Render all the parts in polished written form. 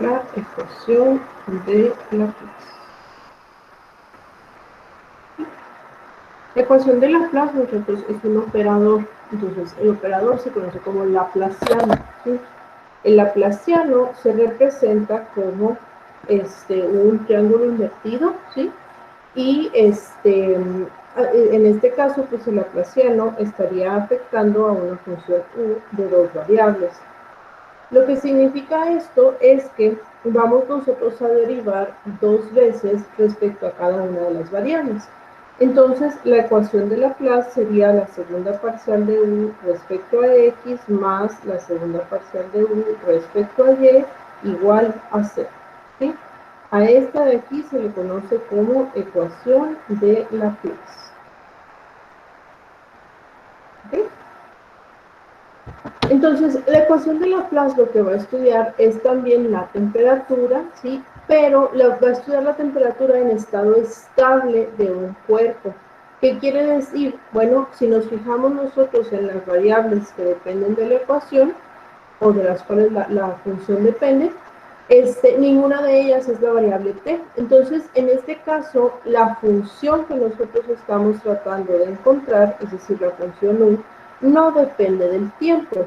la ecuación de Laplace. La ecuación de Laplace, nosotros, es un operador. Entonces, el operador se conoce como laplaciano, ¿sí? El laplaciano se representa como un triángulo invertido, ¿sí? Y en este caso, pues el laplaciano estaría afectando a una función u de dos variables. Lo que significa esto es que vamos nosotros a derivar dos veces respecto a cada una de las variables. Entonces, la ecuación de Laplace sería la segunda parcial de u respecto a x más la segunda parcial de u respecto a y igual a 0. ¿Sí? A esta de aquí se le conoce como ecuación de Laplace. ¿Sí? Entonces, la ecuación de Laplace lo que va a estudiar es también la temperatura, ¿sí? Pero va a estudiar la temperatura en estado estable de un cuerpo. ¿Qué quiere decir? Bueno, si nos fijamos nosotros en las variables que dependen de la ecuación, o de las cuales la función depende, ninguna de ellas es la variable t. Entonces, en este caso, la función que nosotros estamos tratando de encontrar, es decir, la función u, no depende del tiempo.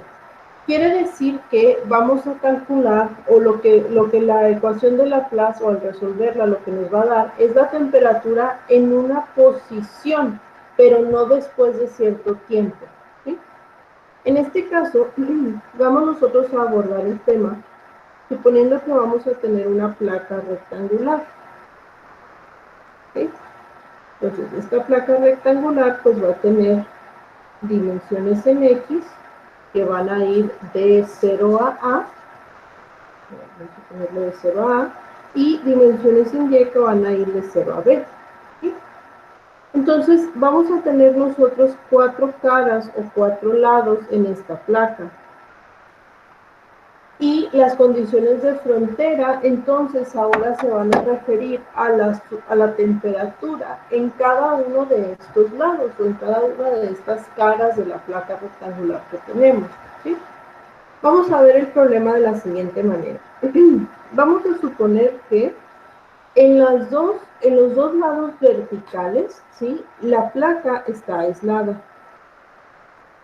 Quiere decir que vamos a calcular, o lo que la ecuación de Laplace, o al resolverla, lo que nos va a dar, es la temperatura en una posición, pero no después de cierto tiempo, ¿sí? En este caso, vamos nosotros a abordar el tema suponiendo que vamos a tener una placa rectangular. ¿Sí? Entonces, esta placa rectangular pues va a tener dimensiones en X que van a ir de 0 a A, vamos a ponerlo de 0 a A, y dimensiones en Y que van a ir de 0 a B. ¿Sí? Entonces, vamos a tener nosotros cuatro caras o cuatro lados en esta placa. Y las condiciones de frontera, entonces, ahora se van a referir a la temperatura en cada uno de estos lados o en cada una de estas caras de la placa rectangular que tenemos, ¿sí? Vamos a ver el problema de la siguiente manera. Vamos a suponer que en los dos lados verticales, ¿sí?, la placa está aislada.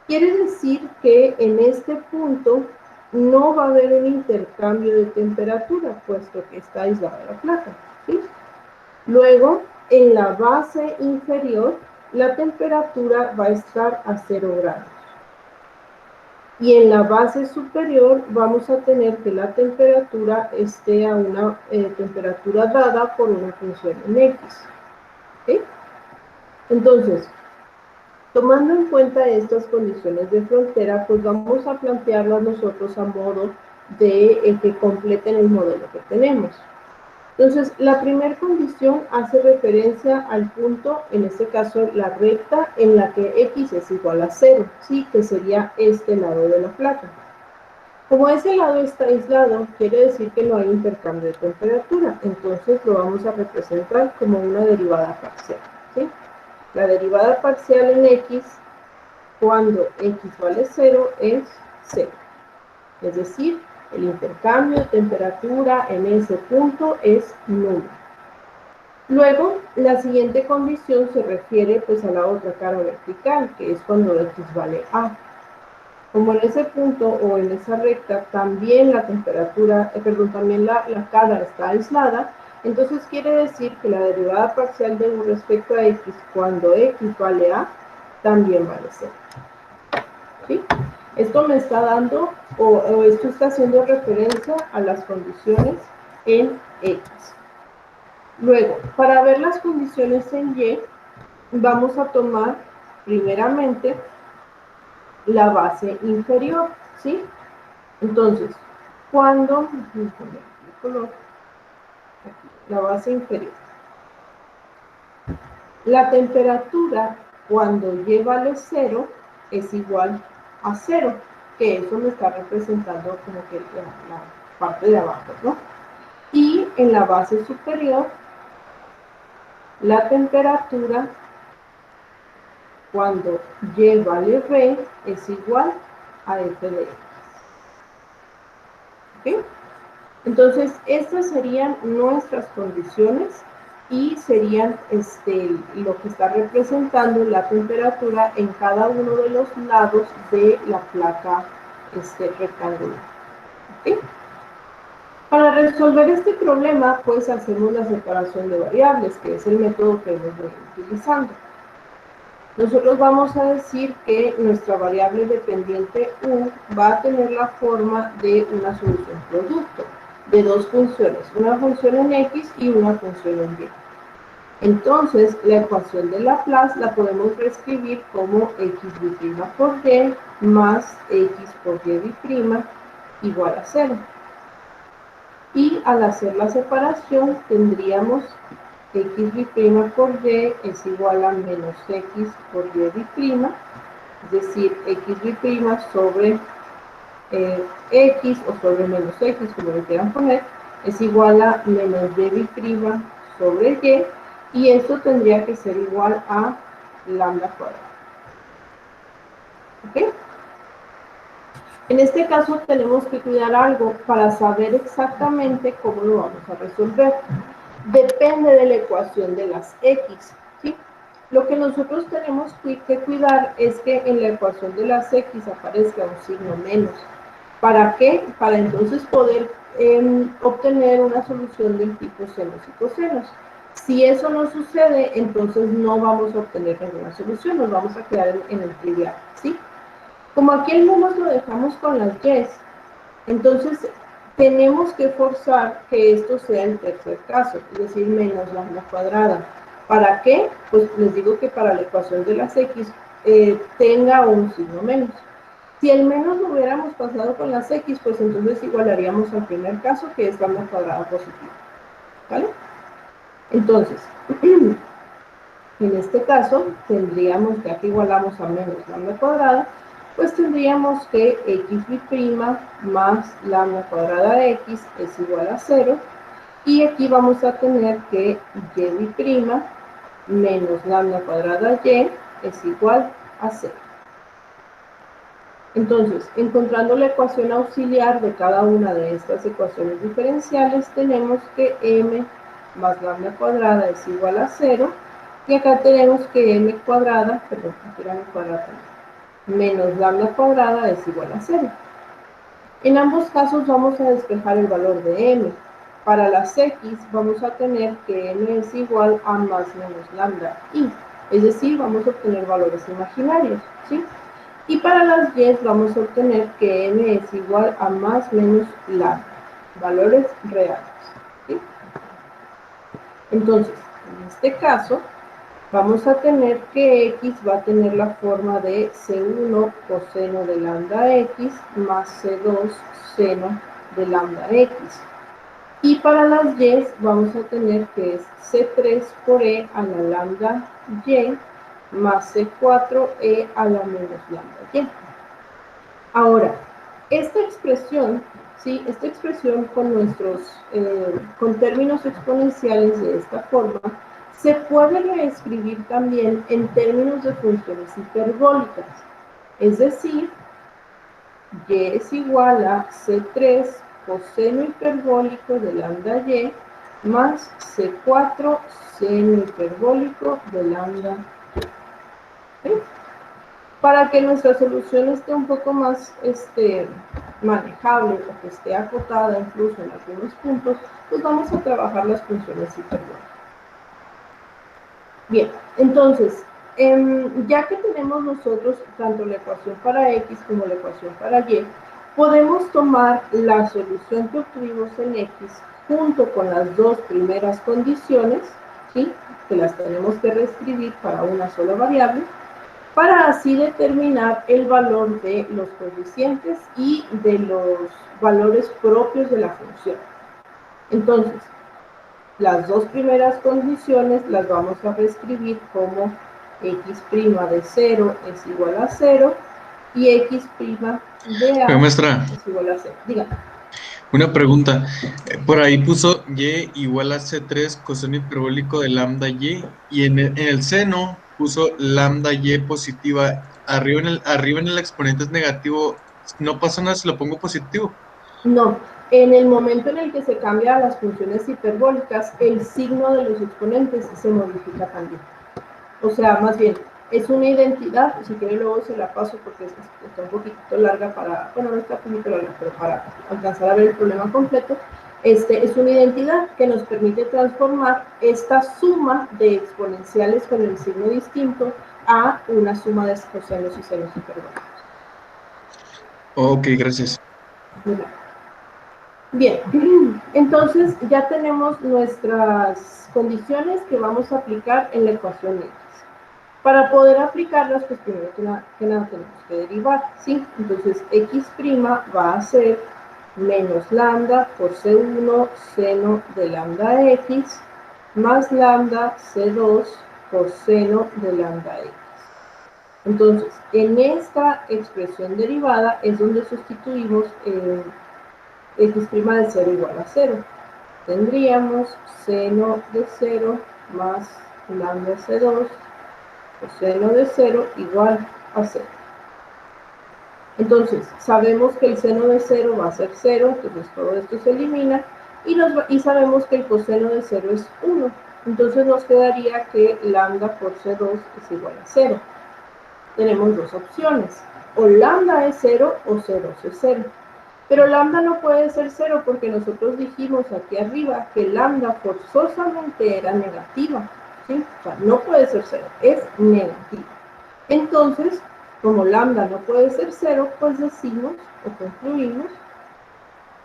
Quiere decir que en este punto no va a haber un intercambio de temperatura, puesto que está aislada la placa, ¿sí? Luego, en la base inferior, la temperatura va a estar a 0 grados. Y en la base superior vamos a tener que la temperatura esté a una temperatura dada por una función en X, ¿sí? Entonces, tomando en cuenta estas condiciones de frontera, pues vamos a plantearlas nosotros a modo de que completen el modelo que tenemos. Entonces, la primera condición hace referencia al punto, en este caso la recta, en la que X es igual a 0, ¿sí?, que sería este lado de la placa. Como ese lado está aislado, quiere decir que no hay intercambio de temperatura, entonces lo vamos a representar como una derivada parcial, ¿sí? La derivada parcial en X, cuando X vale 0, es 0. Es decir, el intercambio de temperatura en ese punto es nulo. Luego, la siguiente condición se refiere pues a la otra cara vertical, que es cuando X vale A. Como en ese punto o en esa recta también la temperatura, también la cara está aislada, entonces quiere decir que la derivada parcial de u respecto a X cuando X vale A también vale 0. ¿Sí? Esto me está dando, o esto está haciendo referencia a las condiciones en X. Luego, para ver las condiciones en Y, vamos a tomar primeramente la base inferior, ¿sí? Entonces, cuando, la base inferior, la temperatura cuando Y vale 0 es igual a 0, que eso me está representando como que la parte de abajo, ¿no? Y en la base superior, la temperatura cuando Y vale R es igual a F de X. ¿Ok? Entonces, estas serían nuestras condiciones y serían lo que está representando la temperatura en cada uno de los lados de la placa rectangular. ¿Okay? Para resolver este problema, pues hacemos la separación de variables, que es el método que hemos venido utilizando. Nosotros vamos a decir que nuestra variable dependiente u va a tener la forma de una solución producto de dos funciones, una función en x y una función en y. Entonces, la ecuación de Laplace la podemos reescribir como x' por y más x por y' igual a 0. Y al hacer la separación tendríamos x' por y es igual a menos x por y', es decir, x' sobre x o sobre menos x, como le quieran poner, es igual a menos y' sobre y esto tendría que ser igual a lambda cuadrada. ¿Ok? En este caso tenemos que cuidar algo para saber exactamente cómo lo vamos a resolver. Depende de la ecuación de las x, ¿sí? Lo que nosotros tenemos que cuidar es que en la ecuación de las x aparezca un signo menos. ¿Para qué? Para entonces poder obtener una solución del tipo senos y cosenos. Si eso no sucede, entonces no vamos a obtener ninguna solución, nos vamos a quedar en el trivial, ¿sí? Como aquí el menos lo dejamos con las y, entonces tenemos que forzar que esto sea el tercer caso, es decir, menos lambda cuadrada. ¿Para qué? Pues les digo que para la ecuación de las x tenga un signo menos. Si el menos lo hubiéramos pasado con las x, pues entonces igualaríamos al primer caso, que es lambda cuadrada positiva. ¿Vale? Entonces, en este caso, tendríamos, ya que igualamos a menos lambda cuadrada, pues tendríamos que x' más lambda cuadrada de x es igual a 0, y aquí vamos a tener que y' menos lambda cuadrada y es igual a 0. Entonces, encontrando la ecuación auxiliar de cada una de estas ecuaciones diferenciales, tenemos que m más lambda cuadrada es igual a 0, y acá tenemos que m cuadrada, perdón, aquí era m cuadrada, menos lambda cuadrada es igual a 0. En ambos casos vamos a despejar el valor de m. Para las x vamos a tener que m es igual a más menos lambda y, es decir, vamos a obtener valores imaginarios, ¿sí? Y para las y vamos a obtener que m es igual a más menos lambda, valores reales, ¿sí? Entonces, en este caso, vamos a tener que x va a tener la forma de C1 coseno de lambda x más C2 seno de lambda x. Y para las y vamos a tener que es C3 por e a la lambda y más C4e a la menos lambda y. Ahora, esta expresión, ¿sí? Esta expresión con términos exponenciales de esta forma, se puede reescribir también en términos de funciones hiperbólicas. Es decir, y es igual a C3 coseno hiperbólico de lambda y más C4 seno hiperbólico de lambda y. ¿Sí? Para que nuestra solución esté un poco más manejable o que esté acotada incluso en algunos puntos, pues vamos a trabajar las funciones hiperbólicas. Bien, entonces, ya que tenemos nosotros tanto la ecuación para x como la ecuación para y, podemos tomar la solución que obtuvimos en x junto con las dos primeras condiciones, ¿sí? Que las tenemos que reescribir para una sola variable, para así determinar el valor de los coeficientes y de los valores propios de la función. Entonces, las dos primeras condiciones las vamos a reescribir como x' de 0 es igual a 0 y x' de a Maestra, es igual a 0. Dígame. una pregunta. Por ahí puso y igual a C3 coseno hiperbólico de lambda y en el seno puso lambda y positiva. Arriba en el exponente es negativo. No pasa nada si lo pongo positivo. No, En el momento en el que se cambia a las funciones hiperbólicas, el signo de los exponentes se modifica también. O sea, más bien, es una identidad, si quiere luego se la paso porque está un poquito larga para, bueno, no está un poquito larga, pero para alcanzar a ver el problema completo, es una identidad que nos permite transformar esta suma de exponenciales con el signo distinto a una suma de cosenos y senos hiperbólicos. Ok, gracias. Bien, entonces ya tenemos nuestras condiciones que vamos a aplicar en la ecuación X. Para poder aplicarlas, pues primero que nada tenemos que derivar, ¿sí? Entonces x' va a ser menos lambda por C1 seno de lambda x más lambda C2 por seno de lambda x. Entonces, en esta expresión derivada es donde sustituimos x' de 0 igual a 0. Tendríamos seno de 0 más lambda C2 coseno de 0 igual a 0. Entonces, sabemos que el seno de 0 va a ser 0, entonces todo esto se elimina, y sabemos que el coseno de 0 es 1. Entonces nos quedaría que lambda por C2 es igual a 0. Tenemos dos opciones, o lambda es 0 o C2 es 0. Pero lambda no puede ser 0 porque nosotros dijimos aquí arriba que lambda forzosamente era negativa. ¿Sí? O sea, no puede ser 0, es negativa. Entonces, como lambda no puede ser 0, pues decimos o concluimos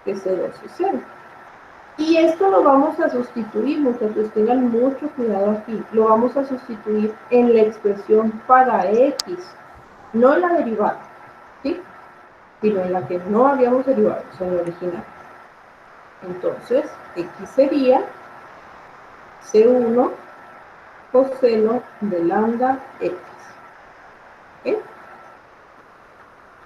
que C2 es 0. Y esto lo vamos a sustituir, muchachos, tengan mucho cuidado aquí, lo vamos a sustituir en la expresión para X, no en la derivada, ¿sí? Sino en la que no habíamos derivado, o sea, en la original. Entonces, X sería C1 coseno de lambda X. ¿Okay?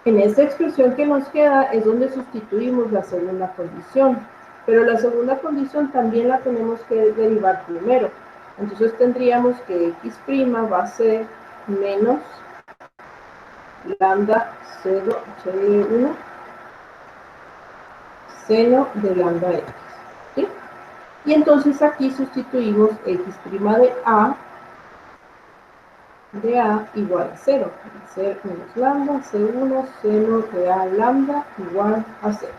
En esta expresión que nos queda es donde sustituimos la segunda condición, pero la segunda condición también la tenemos que derivar primero. Entonces tendríamos que x' va a ser menos lambda C1 seno de lambda x. ¿Sí? Y entonces aquí sustituimos x' de A igual a 0. C menos lambda, C1, seno de A lambda igual a 0.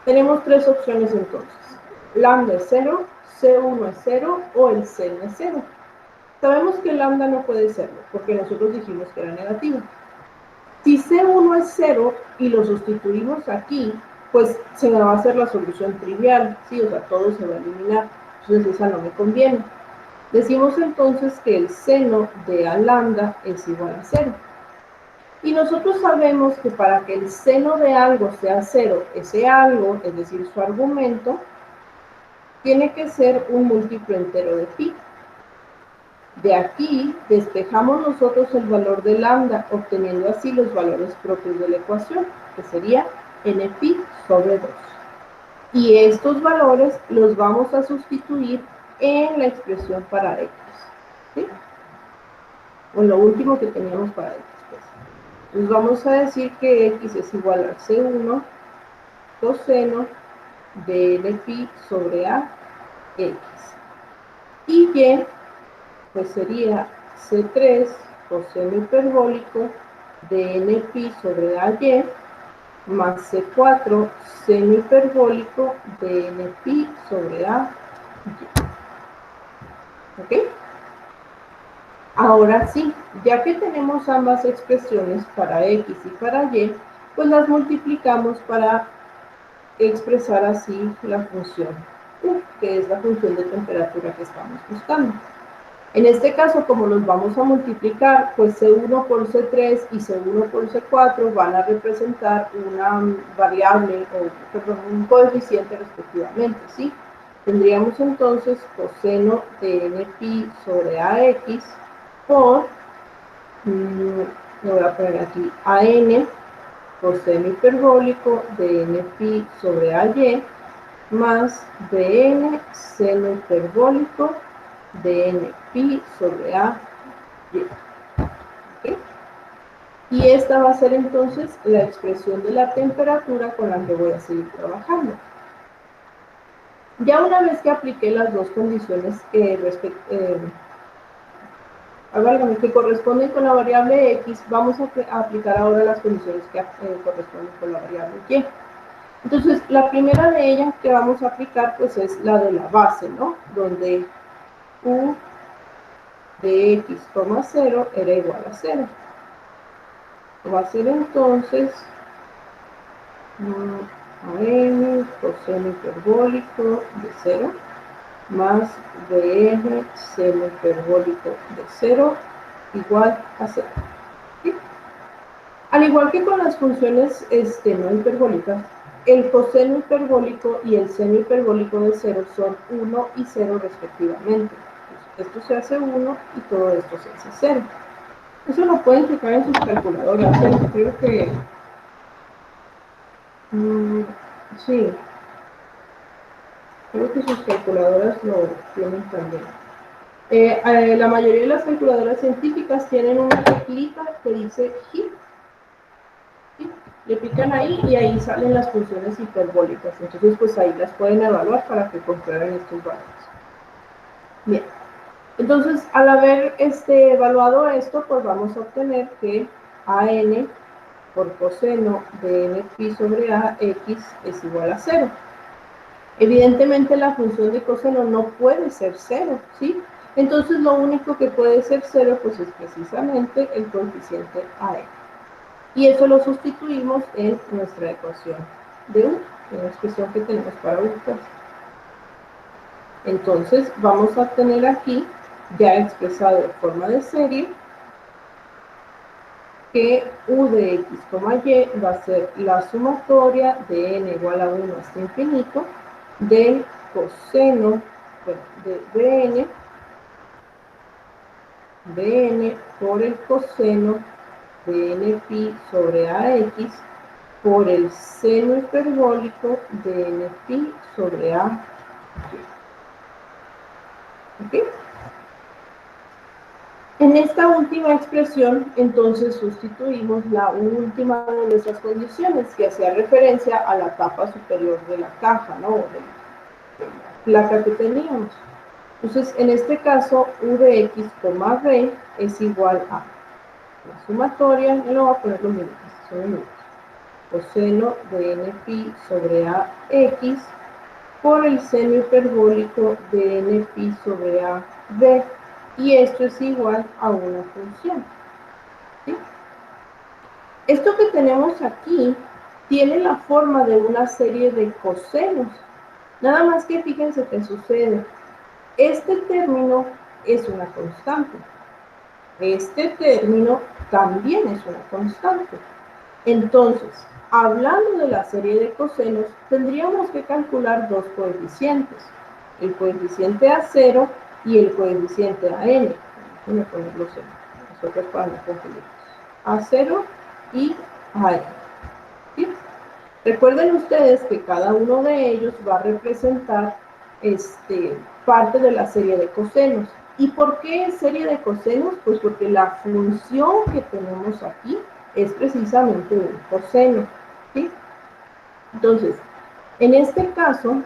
Tenemos tres opciones entonces. Lambda es 0, C1 es 0 o el seno es 0. Sabemos que lambda no puede serlo, porque nosotros dijimos que era negativo. Si C1 es 0 y lo sustituimos aquí, pues se me va a hacer la solución trivial, ¿sí? O sea, todo se va a eliminar. Entonces esa no me conviene. Decimos entonces que el seno de A lambda es igual a 0. Y nosotros sabemos que para que el seno de algo sea 0, ese algo, es decir, su argumento, tiene que ser un múltiplo entero de pi. De aquí despejamos nosotros el valor de lambda, obteniendo así los valores propios de la ecuación, que sería npi sobre 2. Y estos valores los vamos a sustituir en la expresión para x. ¿Sí? O lo último que teníamos para x. Pues. Entonces vamos a decir que x es igual a C1 coseno de npi sobre a x. Y y pues sería C3 coseno hiperbólico de npi sobre ay más C4 seno hiperbólico de npi sobre ay. ¿Ok? Ahora sí, ya que tenemos ambas expresiones para x y para y, pues las multiplicamos para expresar así la función U, que es la función de temperatura que estamos buscando. En este caso, como los vamos a multiplicar, pues C1 por C3 y C1 por C4 van a representar una variable, o perdón, un coeficiente respectivamente, ¿sí? Tendríamos entonces coseno de npi sobre ax por, lo voy a poner aquí, an coseno hiperbólico de npi sobre ay más bn seno hiperbólico de npi sobre a y. ¿Okay? Y esta va a ser entonces la expresión de la temperatura con la que voy a seguir trabajando. Ya una vez que apliqué las dos condiciones que corresponden con la variable x, vamos a aplicar ahora las condiciones que corresponden con la variable y. Entonces, la primera de ellas que vamos a aplicar, pues es la de la base, ¿no? Donde u de x, 0 era igual a 0. Va a ser entonces a n coseno hiperbólico de 0 más dn seno hiperbólico de 0 igual a 0. ¿Sí? Al igual que con las funciones no hiperbólicas, el coseno hiperbólico y el seno hiperbólico de 0 son 1 y 0 respectivamente. Esto se hace 1 y todo esto se hace 0. Eso lo pueden checar en sus calculadoras. Creo que... sí. Creo que sus calculadoras lo tienen también. La mayoría de las calculadoras científicas tienen una teclita que dice HIP. ¿Sí? Le pican ahí y ahí salen las funciones hiperbólicas. Entonces, pues ahí las pueden evaluar para que comprueben estos valores. Bien. Entonces, al haber evaluado esto, pues vamos a obtener que AN por coseno de n pi sobre a x es igual a 0. Evidentemente la función de coseno no puede ser 0, ¿sí? Entonces lo único que puede ser 0 pues es precisamente el coeficiente AN. Y eso lo sustituimos en nuestra ecuación de U, en la expresión que tenemos para U. Entonces vamos a obtener aquí, ya expresado de forma de serie, que U de x, y va a ser la sumatoria de n igual a 1 hasta infinito del coseno de bn por el coseno de n pi sobre ax por el seno hiperbólico de n pi sobre a. ¿Okay? En esta última expresión, entonces, sustituimos la última de nuestras condiciones, que hacía referencia a la tapa superior de la caja, ¿no? De la placa que teníamos. Entonces, en este caso, u de x, b es igual a la sumatoria, y lo voy a poner los minutos, son minutos, coseno de n pi sobre a x por el seno hiperbólico de n pi sobre a b. Y esto es igual a una función. ¿Sí? Esto que tenemos aquí tiene la forma de una serie de cosenos. Nada más que fíjense qué sucede. Este término es una constante. Este término también es una constante. Entonces, hablando de la serie de cosenos, tendríamos que calcular dos coeficientes. El coeficiente A0 y el coeficiente AN. Voy a ponerlos en nosotros para no confundirlos. A0 y AN. ¿Sí? Recuerden ustedes que cada uno de ellos va a representar parte de la serie de cosenos. ¿Y por qué serie de cosenos? Pues porque la función que tenemos aquí es precisamente un coseno. ¿Sí? Entonces, en este caso,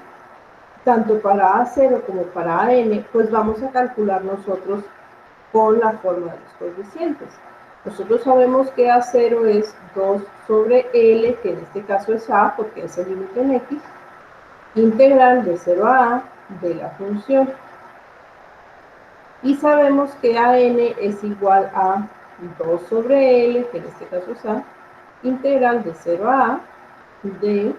tanto para A0 como para AN, pues vamos a calcular nosotros con la forma de los coeficientes. Nosotros sabemos que A0 es 2 sobre L, que en este caso es A, porque es el límite en X, integral de 0 a A de la función. Y sabemos que AN es igual a 2 sobre L, que en este caso es A, integral de 0 a A de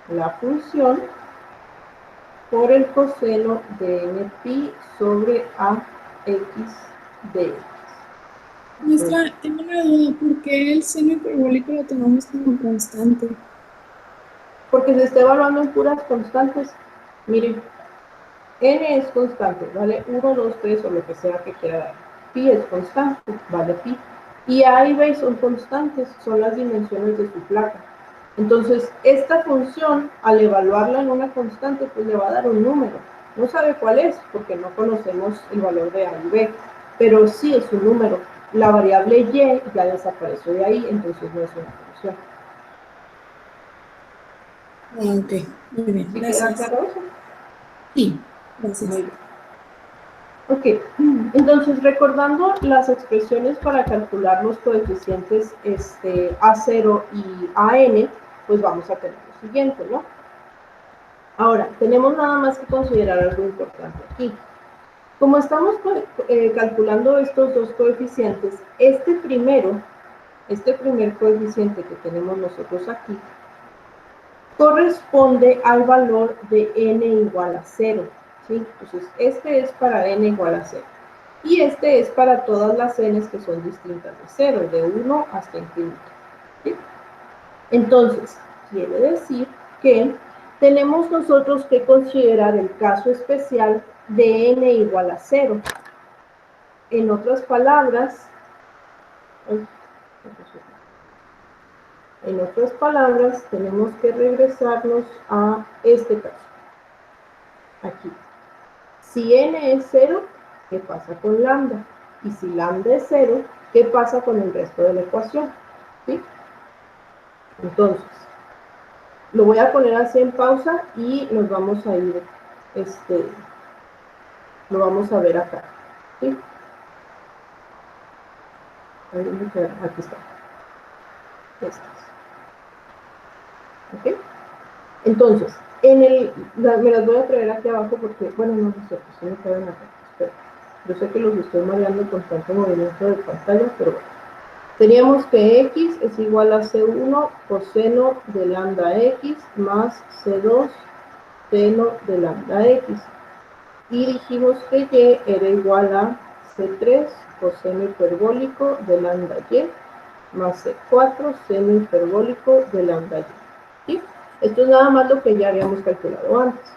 la función por el coseno de n pi sobre a x de x. Maestra, tengo una duda, ¿por qué el seno hiperbólico lo tomamos como constante? Porque se está evaluando en puras constantes. Miren, n es constante, ¿vale? 1, 2, 3 o lo que sea que quiera dar. Pi es constante, ¿vale? Pi. Y A y B son constantes, son las dimensiones de su placa. Entonces, esta función, al evaluarla en una constante, pues le va a dar un número. No sabe cuál es, porque no conocemos el valor de A y B, pero sí es un número. La variable y ya desapareció de ahí, entonces no es una función. Ok, muy bien, ¿Sí queda gracias. claro eso? Sí, gracias. Muy bien. Ok, entonces recordando las expresiones para calcular los coeficientes A0 y AN, pues vamos a tener lo siguiente, ¿no? Ahora, tenemos nada más que considerar algo importante aquí. Como estamos calculando estos dos coeficientes, este primer coeficiente que tenemos nosotros aquí, corresponde al valor de n igual a 0, ¿sí? Entonces, este es para n igual a 0. Y este es para todas las n que son distintas de 0, de 1 hasta infinito, ¿sí? Entonces, quiere decir que tenemos nosotros que considerar el caso especial de n igual a 0. En otras palabras, tenemos que regresarnos a este caso. Aquí. Si n es 0, ¿qué pasa con lambda? Y si lambda es 0, ¿qué pasa con el resto de la ecuación? ¿Sí? Entonces, lo voy a poner así en pausa y nos vamos a ir, lo vamos a ver acá. ¿Sí? Aquí está. Estas. ¿Ok? Entonces, me las voy a traer aquí abajo porque, bueno, no sé, pues no me quedan acá. Espera. Yo sé que los estoy mareando con tanto movimiento de pantalla, pero bueno. Teníamos que x es igual a c1 coseno de lambda x más c2 seno de lambda x. Y dijimos que y era igual a c3 coseno hiperbólico de lambda y más c4 seno hiperbólico de lambda y. ¿Sí? Esto es nada más lo que ya habíamos calculado antes.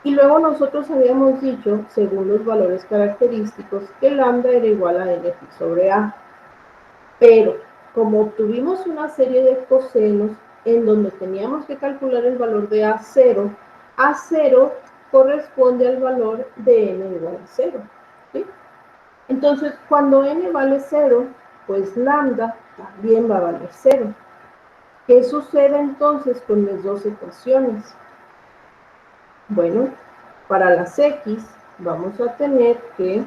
Y luego nosotros habíamos dicho, según los valores característicos, que lambda era igual a n pi sobre a. Pero, como obtuvimos una serie de cosenos en donde teníamos que calcular el valor de A0, A0 corresponde al valor de n igual a 0. ¿Sí? Entonces, cuando n vale 0, pues lambda también va a valer 0. ¿Qué sucede entonces con mis dos ecuaciones? Bueno, para las x vamos a tener que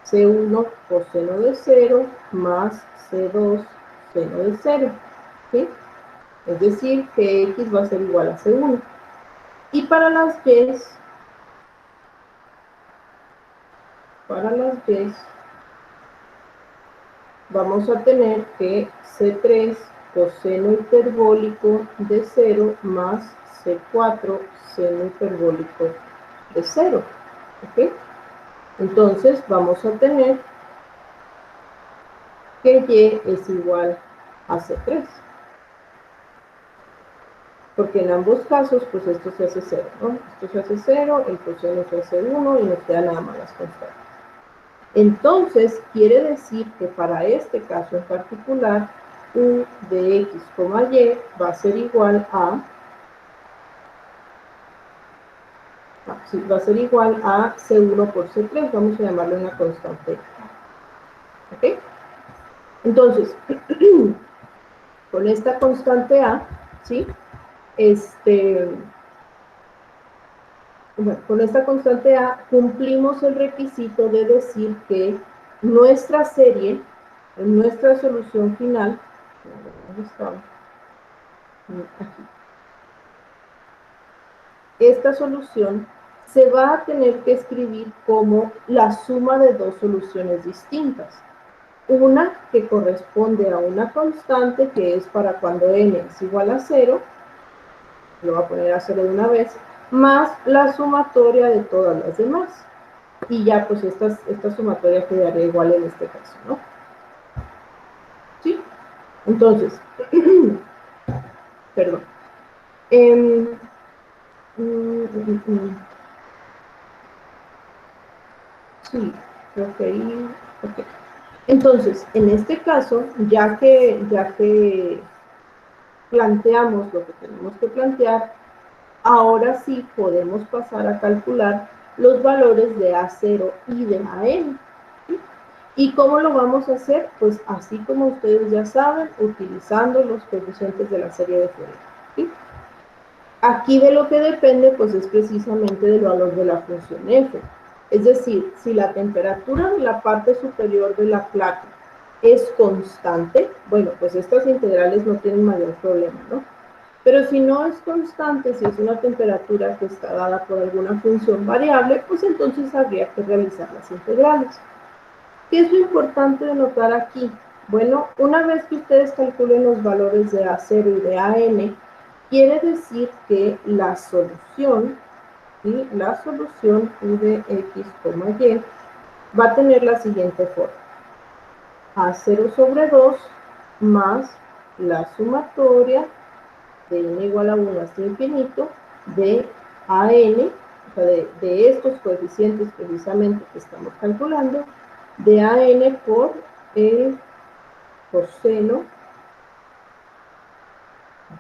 C1 coseno de 0 más C2 seno de 0, ¿sí? Es decir, que x va a ser igual a C1. Y para las y vamos a tener que C3 coseno hiperbólico de 0 más C4 seno hiperbólico de 0, ¿ok? Entonces vamos a tener que y es igual a C3. Porque en ambos casos, pues esto se hace 0, ¿no? Esto se hace 0, el coseno se hace 1 y nos quedan nada más las constantes. Entonces, quiere decir que para este caso en particular, u de x, y va a ser igual a C1 por C3, vamos a llamarle una constante. ¿Ok? Entonces, con esta constante A, ¿sí? Bueno, con esta constante A cumplimos el requisito de decir que nuestra serie, nuestra solución final, ¿dónde estaba? Aquí. Esta solución se va a tener que escribir como la suma de dos soluciones distintas. Una que corresponde a una constante que es para cuando n es igual a 0, lo voy a poner a 0 de una vez, más la sumatoria de todas las demás. Y ya pues esta sumatoria quedaría igual en este caso, ¿no? ¿Sí? Entonces, perdón. Sí, creo que ahí, ok. Entonces, en este caso, ya que planteamos lo que tenemos que plantear, ahora sí podemos pasar a calcular los valores de A0 y de AN. ¿Sí? ¿Y cómo lo vamos a hacer? Pues así como ustedes ya saben, utilizando los coeficientes de la serie de Fourier, ¿sí? Aquí de lo que depende, pues es precisamente del valor de la función f. Es decir, si la temperatura de la parte superior de la placa es constante, bueno, pues estas integrales no tienen mayor problema, ¿no? Pero si no es constante, si es una temperatura que está dada por alguna función variable, pues entonces habría que realizar las integrales. ¿Qué es lo importante de notar aquí? Bueno, una vez que ustedes calculen los valores de A0 y de AN, quiere decir que la solución, ¿sí? La solución U de X, Y, va a tener la siguiente forma. A0 sobre 2 más la sumatoria de n igual a 1 hasta infinito de AN, o sea, de estos coeficientes precisamente que estamos calculando, de AN por el coseno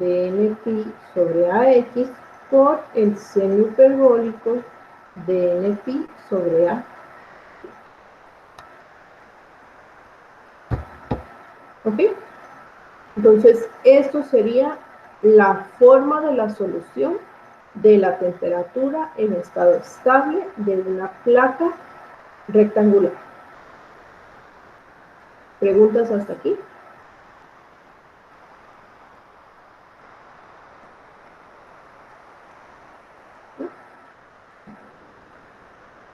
de n pi sobre AX por el seno hiperbólico de n pi sobre A. ¿Ok? Entonces, esto sería la forma de la solución de la temperatura en estado estable de una placa rectangular. ¿Preguntas hasta aquí?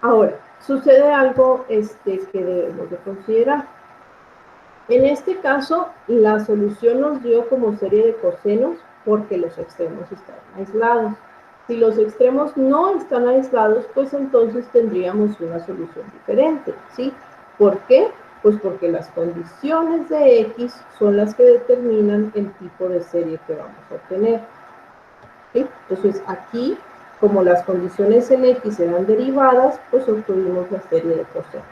Ahora, sucede algo que debemos de considerar. En este caso, la solución nos dio como serie de cosenos porque los extremos están aislados. Si los extremos no están aislados, pues entonces tendríamos una solución diferente, ¿sí? ¿Por qué? Pues porque las condiciones de X son las que determinan el tipo de serie que vamos a obtener, ¿sí? Entonces aquí, como las condiciones en X eran derivadas, pues obtuvimos la serie de cosenos.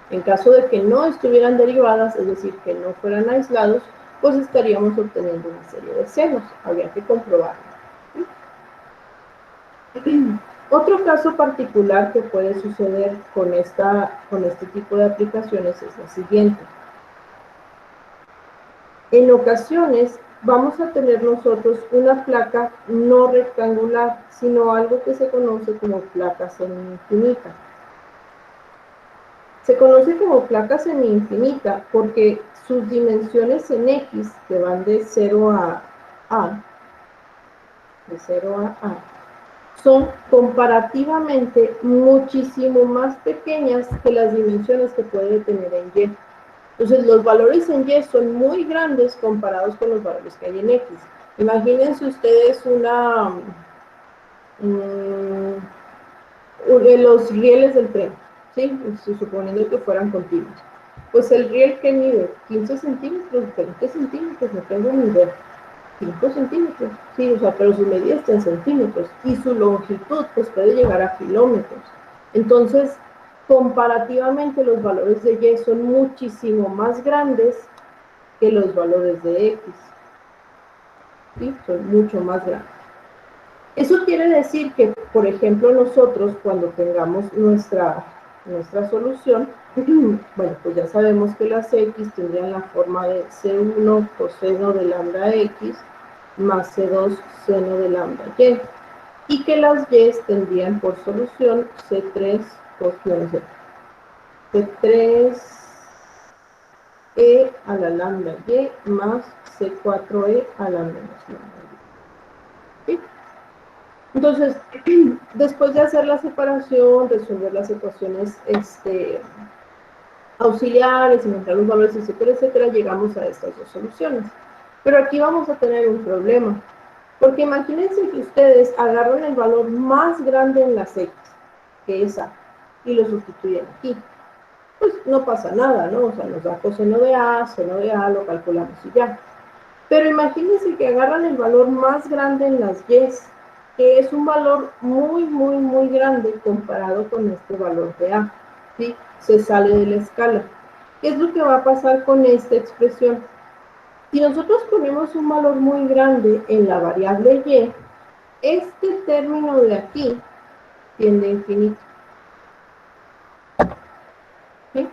En caso de que no estuvieran derivadas, es decir, que no fueran aislados, pues estaríamos obteniendo una serie de senos. Habría que comprobarlo. Otro caso particular que puede suceder con este tipo de aplicaciones es la siguiente. En ocasiones vamos a tener nosotros una placa no rectangular, sino algo que se conoce como placa semi-infinita. Se conoce como placa semi-infinita porque sus dimensiones en X, que van de 0 a A, son comparativamente muchísimo más pequeñas que las dimensiones que puede tener en Y. Entonces, los valores en Y son muy grandes comparados con los valores que hay en X. Imagínense ustedes los rieles del tren, ¿sí? Suponiendo que fueran continuos. Pues el riel que mide 15 centímetros, 20 centímetros, no tengo ni idea. 5 centímetros, sí, o sea, pero su medida está en centímetros y su longitud pues puede llegar a kilómetros. Entonces, comparativamente los valores de Y son muchísimo más grandes que los valores de X, ¿sí? Son mucho más grandes. Eso quiere decir que, por ejemplo, nosotros cuando tengamos nuestra solución, bueno, pues ya sabemos que las X tendrían la forma de C1 coseno de lambda X más C2 seno de lambda Y, y que las Y tendrían por solución C3 coseno C3 E a la lambda Y más C4E a la menos lambda Y. ¿Sí? Entonces, después de hacer la separación, resolver las ecuaciones auxiliares, inventar los valores, etcétera, etcétera, llegamos a estas dos soluciones. Pero aquí vamos a tener un problema, porque imagínense que ustedes agarran el valor más grande en las X, que es A, y lo sustituyen aquí. Pues no pasa nada, ¿no? O sea, nos da coseno de A, seno de A, lo calculamos y ya. Pero imagínense que agarran el valor más grande en las Y, que es un valor muy, muy, muy grande comparado con este valor de A, ¿sí? Se sale de la escala. ¿Qué es lo que va a pasar con esta expresión? Si nosotros ponemos un valor muy grande en la variable Y, este término de aquí tiende a infinito, ¿sí?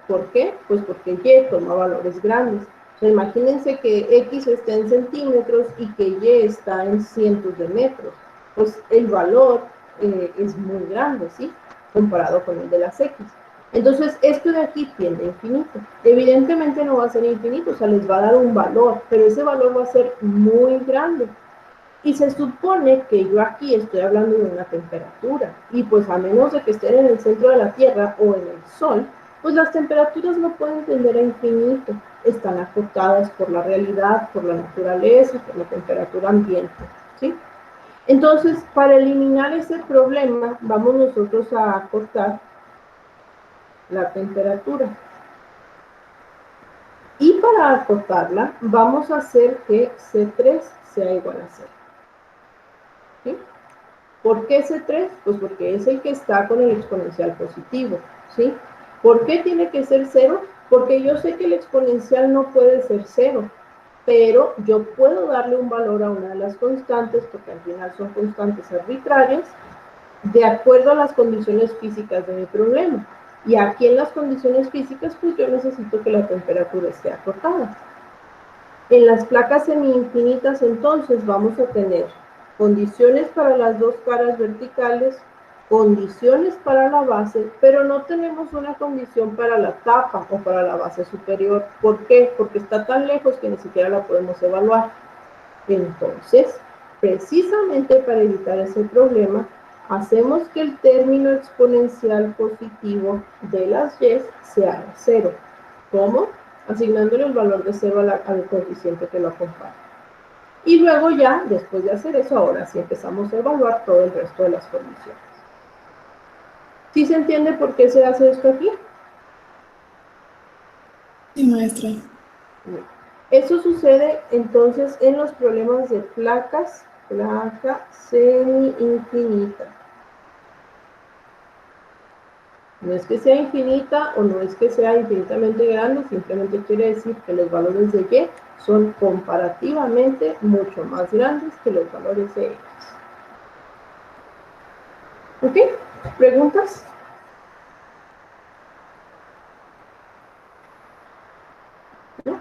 ¿Por qué? Pues porque Y toma valores grandes. O sea, imagínense que X está en centímetros y que Y está en cientos de metros. Pues el valor es muy grande, ¿sí? Comparado con el de las X. Entonces, esto de aquí tiende a infinito. Evidentemente no va a ser infinito, o sea, les va a dar un valor, pero ese valor va a ser muy grande. Y se supone que yo aquí estoy hablando de una temperatura, y pues a menos de que estén en el centro de la Tierra o en el Sol, pues las temperaturas no pueden tender a infinito, están acotadas por la realidad, por la naturaleza, por la temperatura ambiente, ¿sí? Entonces, para eliminar ese problema, vamos nosotros a acotar la temperatura. Y para acotarla, vamos a hacer que C3 sea igual a 0. ¿Sí? ¿Por qué C3? Pues porque es el que está con el exponencial positivo, ¿sí? ¿Por qué tiene que ser 0? Porque yo sé que el exponencial no puede ser 0, pero yo puedo darle un valor a una de las constantes, porque al final son constantes arbitrarias, de acuerdo a las condiciones físicas de mi problema. Y aquí en las condiciones físicas, pues yo necesito que la temperatura esté acotada. En las placas semi-infinitas, entonces, vamos a tener condiciones para las dos caras verticales, condiciones para la base, pero no tenemos una condición para la tapa o para la base superior. ¿Por qué? Porque está tan lejos que ni siquiera la podemos evaluar. Entonces, precisamente para evitar ese problema, hacemos que el término exponencial positivo de las y sea 0. ¿Cómo? Asignándole el valor de 0 al coeficiente que lo acompaña. Y luego ya, después de hacer eso, ahora sí empezamos a evaluar todo el resto de las condiciones. ¿Sí se entiende por qué se hace esto aquí? Sí, maestra. Eso sucede entonces en los problemas de placa semi-infinita. No es que sea infinita o no es que sea infinitamente grande, simplemente quiere decir que los valores de Y son comparativamente mucho más grandes que los valores de X. ¿Ok? ¿Preguntas? ¿No?